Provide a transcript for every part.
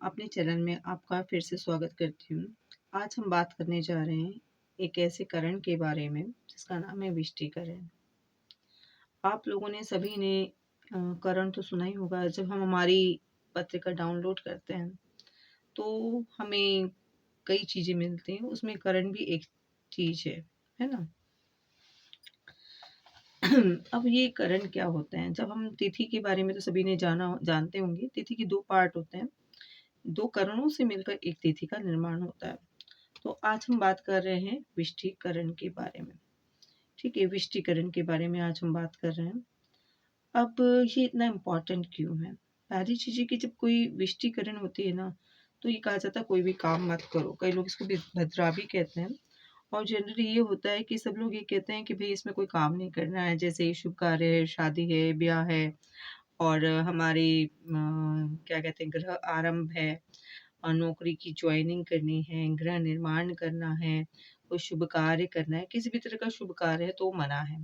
अपने चैनल में आपका फिर से स्वागत करती हूँ। आज हम बात करने जा रहे हैं एक ऐसे करण के बारे में जिसका नाम है विष्टिकरण। आप लोगों ने सभी ने करण तो सुना ही होगा। जब हम हमारी पत्रिका डाउनलोड करते हैं तो हमें कई चीज़ें मिलती हैं, उसमें करण भी एक चीज़ है ना? अब ये करण क्या होते हैं? जब हम तिथि के बारे में तो सभी ने जानते होंगे। तिथि के 2 पार्ट होते हैं। 2 करणों से मिलकर एक तिथि का निर्माण होता है। तो आज हम बात कर रहे हैं विष्टिकरण के बारे में। ठीक है, विष्टिकरण के बारे में आज हम बात कर रहे हैं। अब ये इतना इम्पोर्टेंट क्यों है? पहली चीज़ है कि जब कोई विष्टिकरण होती है ना, तो ये कहा जाता है कोई भी काम मत करो। कई लोग इसको भद्रा भी कहते हैं। और जनरली ये होता है कि सब लोग ये कहते हैं कि भई इसमें कोई काम नहीं करना है। जैसे शुभ कार्य है, शादी है, ब्याह है और हमारी क्या कहते हैं गृह आरंभ है और नौकरी की जॉइनिंग करनी है, गृह निर्माण करना है, कोई शुभ कार्य करना है, किसी भी तरह का शुभ कार्य है तो मना है।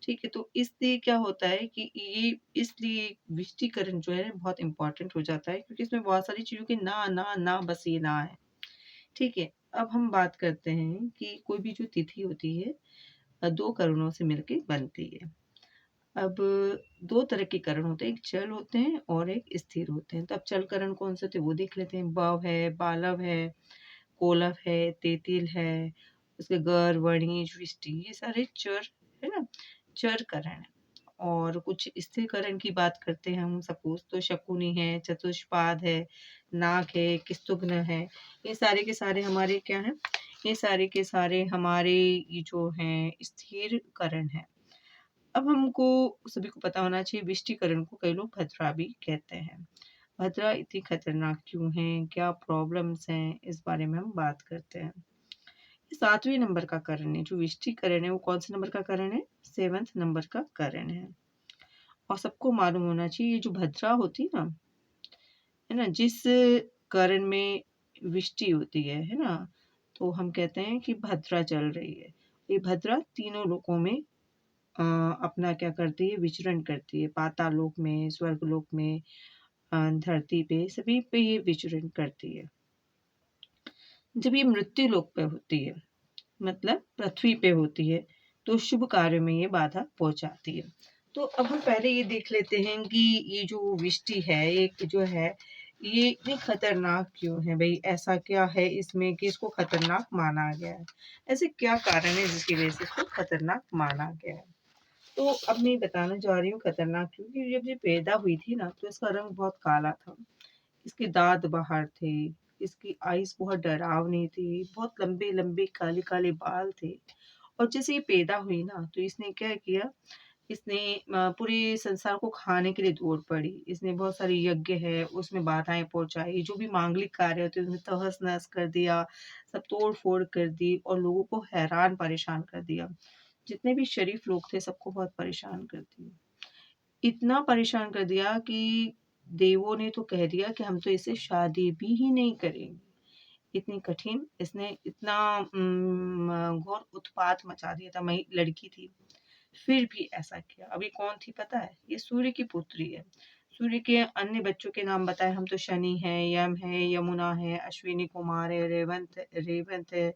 ठीक है? तो इसलिए क्या होता है कि ये इसलिए विष्टिकरण जो है बहुत इम्पोर्टेंट हो जाता है क्योंकि इसमें बहुत सारी चीज़ों के ना, ना, ना बस ये ना है। ठीक है? अब हम बात करते हैं कि कोई भी जो तिथि होती है 2 करणों से मिलके बनती है। अब 2 तरह के करण होते हैं, एक चल होते हैं और एक स्थिर होते हैं। तो अब चल करण कौन-से होते हैं वो देख लेते हैं। बव है, बालव है, कोलव है, तेतिल है, उसके गर, वणिज, विष्टि ये सारे चर है ना? चर करण हैं। और कुछ स्थिर करण की बात करते हैं हम सपोज़ तो शकुनी है, चतुष्पाद है, नाग है, किस्तुघ्न है। ये सारे के सारे हमारे क्या हैं? ये सारे के सारे हमारे ये जो हैं स्थिर करण हैं। अब हमको सभी को पता होना चाहिए विष्टिकरण को कई लोग भद्रा भी कहते हैं। भद्रा इतनी खतरनाक क्यों है? क्या प्रॉब्लम्स हैं? इस बारे में हम बात करते हैं। ये 7वें नंबर का करण है, जो विष्टिकरण है वो कौन-से नंबर का करण है? 7th नंबर का करण है। और सबको मालूम होना चाहिए ये जो भद्रा होती है ना, है ना? जिस करण में विष्टि होती है ना? तो हम कहते हैं कि भद्रा चल रही है। ये भद्रा तीनों लोकों में अ, अपना क्या करती है विचरण करती है। पाताल लोक में, स्वर्गलोक में धरती पे सभी पे ये विचरण करती है। जब ये मृत्यु लोक पे होती है मतलब पृथ्वी पे होती है तो शुभ कार्य में ये बाधा पहुंचाती है। तो अब हम पहले ये देख लेते हैं कि ये जो विष्टि है एक जो है ये इतनी खतरनाक क्यों है भाई ऐसा क्या है इसमें कि इसको खतरनाक माना गया है ऐसे क्या कारण है जिसकी वजह से इसको खतरनाक माना गया है। तो अब मैं बताने जा रही हूँ खतरनाक क्योंकि जब ये पैदा हुई थी ना तो इसका रंग बहुत काला था, इसके दाँत बाहर थे, इसकी आइज़ बहुत डरावनी थी, बहुत लंबे-लंबे काले-काले बाल थे और जैसे ये पैदा हुई ना तो इसने क्या किया, इसने पूरे संसार को खाने के लिए दौड़ पड़ी। इसने बहुत सारे यज्ञ है उसमें बाधाएँ पहुँचाई, जो भी मांगलिक कार्य होते हैं उसमें तहस-नहस कर दिया, सब तोड़-फोड़ कर दी और लोगों को हैरान परेशान कर दिया। जितने भी शरीफ लोग थे सबको बहुत परेशान कर दिया। इतना परेशान कर दिया कि देवों ने तो कह दिया कि हम तो इससे शादी भी ही नहीं करेंगे। इतनी कठिन इसने इतना घोर उत्पात मचा दिया था मई लड़की थी, फिर भी ऐसा किया। अब ये कौन थी पता है? ये सूर्य की पुत्री है। सूर्य के अन्य बच्चों के नाम बताएँ हम तो शनि है, यम है, यमुना है, अश्विनी कुमार है, रेवंत है,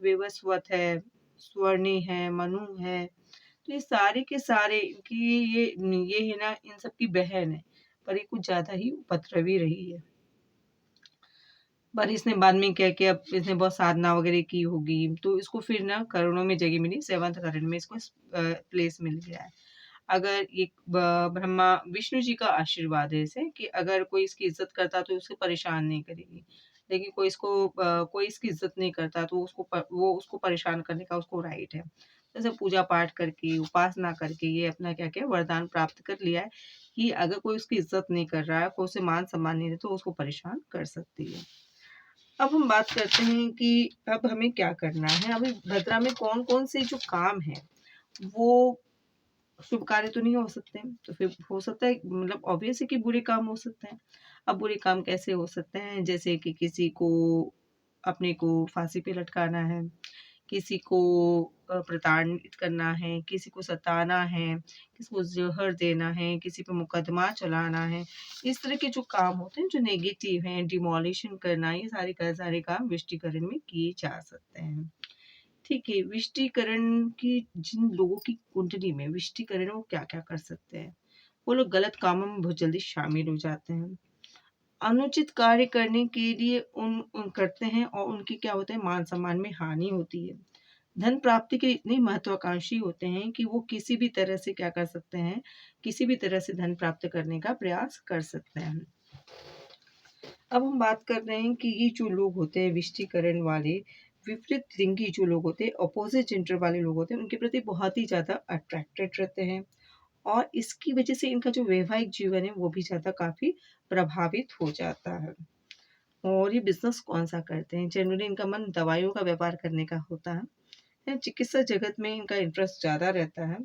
विवस्वत है, स्वर्णी है, मनु है। तो ये सारे के सारे कि ये है ना इन सब की बहन है, पर ये कुछ ज़्यादा ही उपद्रवी रही है। पर इसने बाद में क्या किया इसने बहुत साधना वग़ैरह की होगी, तो इसको फिर ना करणों में जगह मिली 7th करण में इसको प्लेस मिल गया है। अगर एक ब ब्रह्मा विष्णु जी का आशीर्वाद है इसे कि अगर कोई इसकी इज़्ज़त करता तो उसे परेशान नहीं करेगी। लेकिन कोई इसकी इज़्ज़त नहीं करता तो वो उसको परेशान करने का उसको राइट है। जैसे पूजा-पाठ करके, उपासना करके ये अपना क्या किया वरदान प्राप्त कर लिया है कि अगर कोई उसकी इज़्ज़त नहीं कर रहा है, कोई उसे मान-सम्मान नहीं देता तो उसको परेशान कर सकती है। अब हम बात करते हैं कि अब हमें क्या करना है? अभी भद्रा में कौन-कौन से जो काम हैं, वो शुभ कार्य तो नहीं हो सकते हैं, तो फिर हो सकता है मतलब ऑब्वियस है कि बुरे काम हो सकते हैं। अब बुरे काम कैसे हो सकते हैं? जैसे कि किसी को अपने को फांसी पे लटकाना है, किसी को प्रताड़ित करना है, किसी को सताना है, किसी को ज़हर देना है, किसी पे मुकदमा चलाना है। इस तरह के जो काम होते हैं जो नेगेटिव हैं, डिमोलिशन करना, ये सारे का सारे काम वशीकरण में किए जा सकते हैं। ठीक है, वशीकरण की जिन लोगों की कुंडली में वशीकरण वो क्या-क्या कर सकते हैं? वो लोग गलत कामों में बहुत जल्दी शामिल हो जाते हैं। अनुचित कार्य करने के लिए उन करते हैं और उनकी क्या होता है मान-सम्मान में हानि होती है। धन प्राप्ति के लिए इतने महत्वाकांक्षी होते हैं कि वो किसी भी तरह से क्या कर सकते हैं, किसी भी तरह से धन प्राप्त करने का प्रयास कर सकते हैं। अब हम बात कर रहे हैं कि ये जो लोग होते हैं वशीकरण वाले, विपरीत लिंगी जो लोग होते हैं, अपोज़िट जेंडर वाले लोग होते हैं, उनके प्रति बहुत ही ज़्यादा अट्रैक्टेड रहते हैं और इसकी वजह से इनका जो वैवाहिक जीवन है, वो भी ज़्यादा काफ़ी प्रभावित हो जाता है। और ये बिज़नेस कौन-सा करते हैं? जनरली इनका मन दवाइयों का व्यापार करने का होता है। चिकित्सा जगत में इनका इंटरेस्ट ज़्यादा रहता है।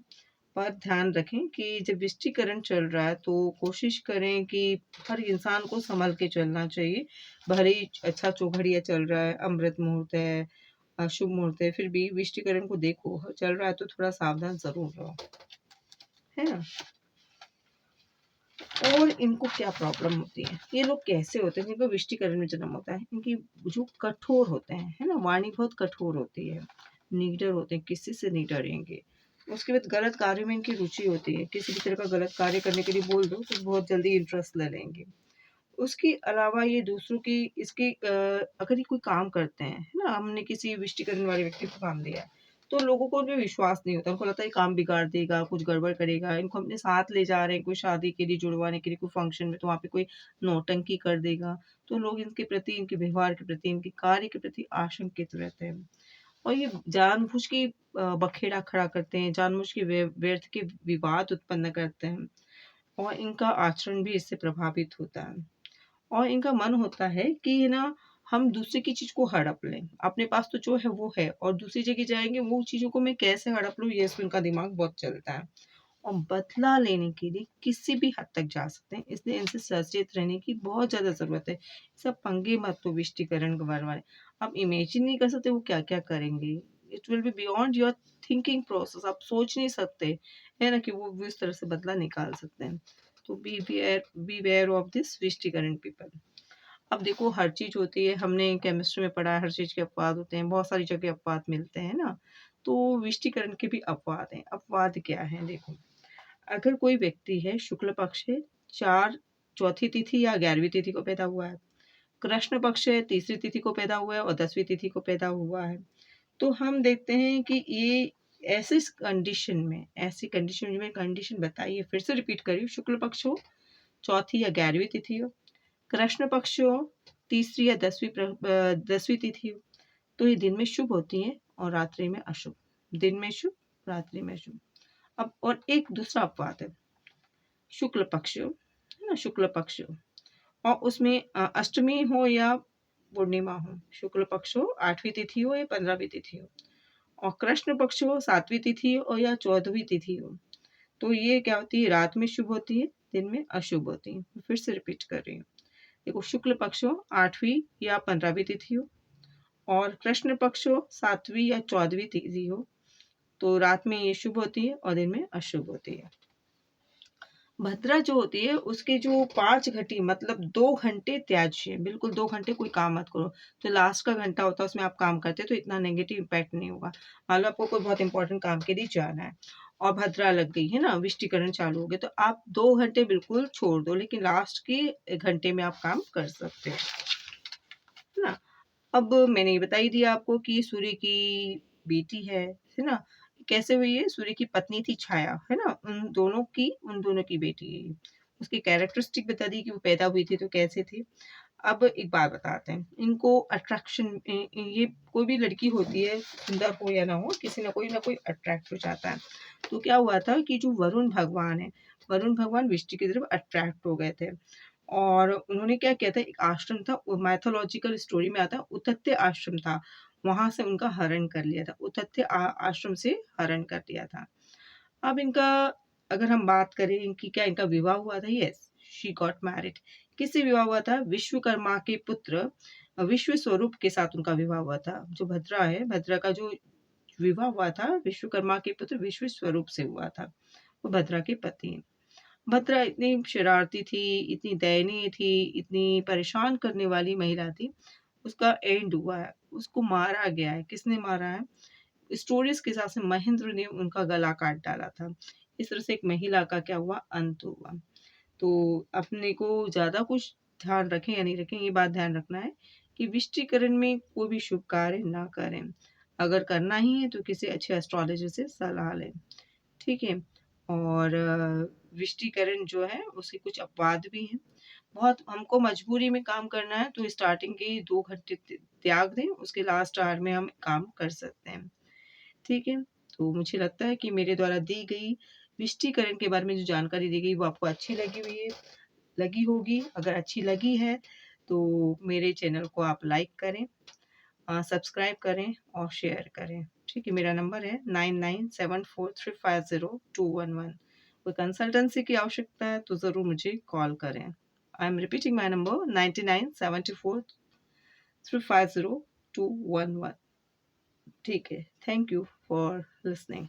पर ध्यान रखें कि जब वशीकरण चल रहा है तो कोशिश करें कि हर इंसान को सँभल के चलना चाहिए। भले ही अच्छा चौघड़िया चल रहा है, अमृत मुहूर्त है, शुभ मुहूर्त है, फिर भी वशीकरण को देखो चल रहा है तो थोड़ा सावधान ज़रूर रहो। है ना? और इनको क्या प्रॉब्लम होती है? ये लोग कैसे होते हैं जिनको वशीकरण में जन्म होता है? इनकी जो कठोर होते हैं, है ना? वाणी बहुत कठोर होती है, निडर होते हैं, किसी से नहीं डरेंगे। उसके बाद गलत कार्य में इनकी रुचि होती है, किसी भी तरह का गलत कार्य करने के लिए बोल दो तो बहुत जल्दी इंटरेस्ट ले लेंगे। उसके अलावा ये दूसरों की अगर ये कोई काम करते हैं, है ना? हमने किसी वशीकरण वाले व्यक्ति को काम दिया है, तो लोगों को उनमें विश्वास नहीं होता। उनको लगता है ये काम बिगाड़ देगा, कुछ गड़बड़ करेगा, इनको अपने साथ ले जा रहे हैं कोई शादी के लिए, जुड़वाने के लिए, कोई फंक्शन में, तो वहाँ पे कोई नौटंकी कर देगा। तो लोग इनके प्रति, इनके व्यवहार के प्रति, इनके कार्य के प्रति आशंकित रहते हैं। और ये जानबूझ के बखेड़ा खड़ा करते हैं, जानबूझ के व्यर्थ के विवाद उत्पन्न करते हैं और इनका आचरण भी इससे प्रभावित होता है। और इनका मन होता है कि ना हम दूसरे की चीज़ को हड़प लें। अपने पास तो जो है वो है और दूसरी जगह जाएँगे वो चीज़ों को मैं कैसे हड़प लूँ ये इसमें इनका दिमाग बहुत चलता है। और बदला लेने के लिए किसी भी हद तक जा सकते हैं। इसलिए इनसे सचेत रहने की बहुत ज़्यादा ज़रूरत है। सब पंगे मत लो वशीकरण के बारे में। आप इमेजिन नहीं कर सकते वो क्या-क्या करेंगे। It will be beyond your thinking process. आप सोच नहीं सकते, है ना, कि वो इस तरह से बदला निकाल सकते हैं। तो बी वेयर ऑफ दिस वशीकरण पीपल। अब देखो हर चीज़ होती है, हमने केमिस्ट्री में पढ़ा है हर चीज़ के अपवाद होते हैं, बहुत सारी जगह अपवाद मिलते हैं ना। तो वशीकरण के भी अपवाद हैं। अपवाद क्या हैं देखो, अगर कोई व्यक्ति है शुक्ल पक्ष है, 4 चौथी तिथि या 11वीं तिथि को पैदा हुआ है, कृष्ण पक्ष है, तीसरी तिथि को पैदा हुआ है और 10वीं तिथि को पैदा हुआ है, तो हम देखते हैं कि ये ऐसी कंडीशन में कंडीशन बताइए, फिर से रिपीट करिए, शुक्ल पक्ष हो, चौथी या 11वीं तिथि हो, कृष्ण पक्ष हो, तीसरी या 10वीं तिथि हो, तो ये दिन में शुभ होती हैं और रात्रि में अशुभ। दिन में शुभ, रात्रि में अशुभ। अब और एक दूसरा अपवाद है, शुक्ल पक्ष हो, है ना? शुक्ल पक्ष हो और उसमें अष्टमी हो या पूर्णिमा हो, शुक्ल पक्ष हो, 8वीं तिथि हो या 15वीं तिथि हो और कृष्ण पक्ष हो, 7वीं तिथि हो या 14वीं तिथि हो, तो ये क्या होती है, रात में शुभ होती है, दिन में अशुभ होती है। फिर से रिपीट कर रही हूँ। देखो शुक्ल पक्ष हो, 8वीं या 15वीं तिथि हो और कृष्ण पक्ष हो, 7वीं या 14वीं तिथि हो, तो रात में ये शुभ होती है और दिन में अशुभ होती है। भद्रा जो होती है उसके जो 5 घटी मतलब 2 घंटे त्याज्य, बिल्कुल 2 घंटे कोई काम मत करो। जो लास्ट का घंटा होता है उसमें आप काम करते हैं तो इतना नेगेटिव इम्पैक्ट नहीं होगा। मान लो आपको कोई बहुत इंपॉर्टेंट काम के लिए जाना है और भद्रा लग गई, है ना? वशीकरण चालू हो गया तो आप 2 घंटे बिल्कुल छोड़ दो, लेकिन लास्ट के घंटे में आप काम कर सकते हो, है ना? अब मैंने ये बता ही दिया आपको कि सूर्य की बेटी है ना? कैसे हुई है? सूर्य की पत्नी थी छाया, है ना? उन दोनों की बेटी है ये। उसकी कैरेक्टरिस्टिक बता दी कि वो पैदा हुई थी तो कैसे थी। अब एक बात बताते हैं, इनको अट्रैक्शन ये कोई भी लड़की होती है, सुंदर हो या ना हो, किसी ना कोई अट्रैक्ट हो जाता है। तो क्या हुआ था कि जो वरुण भगवान है, वरुण भगवान वृष्टि की तरफ अट्रैक्ट हो गए थे। और उन्होंने क्या किया था, एक आश्रम था, वो माइथोलॉजिकल स्टोरी में आता है, उतत्य आश्रम था, वहाँ से उनका हरण कर लिया था। उतत्य आश्रम से हरण कर लिया था। अब इनका अगर हम बात करें कि क्या इनका विवाह हुआ था, यस, शी गॉट मैरिड। किससे विवाह हुआ था? विश्वकर्मा के पुत्र विश्व स्वरूप के साथ उनका विवाह हुआ था। जो भद्रा है, भद्रा का जो विवाह हुआ था विश्वकर्मा के पुत्र विश्व स्वरूप से हुआ था। वो भद्रा के पति हैं। भद्रा इतनी शरारती थी, इतनी दयनीय थी, इतनी परेशान करने वाली महिला थी, उसका एंड हुआ है, उसको मारा गया है। किसने मारा है? स्टोरीज़ के हिसाब से महेंद्र ने उनका गला काट डाला था। इस तरह से एक महिला का क्या हुआ? अंत हुआ। तो अपने को ज़्यादा कुछ ध्यान रखें या नहीं रखें, ये बात ध्यान रखना है कि वृश्चिकरण में कोई भी शुभ कार्य ना करें। अगर करना ही है तो किसी अच्छे एस्ट्रोलॉजर से सलाह लें, ठीक है? और वृश्चिकरण जो है उसके कुछ अपवाद भी हैं। बहुत हमको मजबूरी में काम करना है तो स्टार्टिंग के 2 घंटे त्याग दें, उसके लास्ट आवर में हम काम कर सकते हैं। ठीक है? तो मुझे लगता है कि मेरे द्वारा दी गई विष्टिकरण के बारे में जो जानकारी दी गई वो आपको अच्छी लगी होगी। अगर अच्छी लगी है तो मेरे चैनल को आप लाइक करें, सब्सक्राइब करें और शेयर करें। ठीक है? मेरा नंबर है 9974350211। कोई कंसल्टेंसी की आवश्यकता है तो ज़रूर मुझे कॉल करें। I am repeating my number 9974350211। ठीक है? Thank you for listening.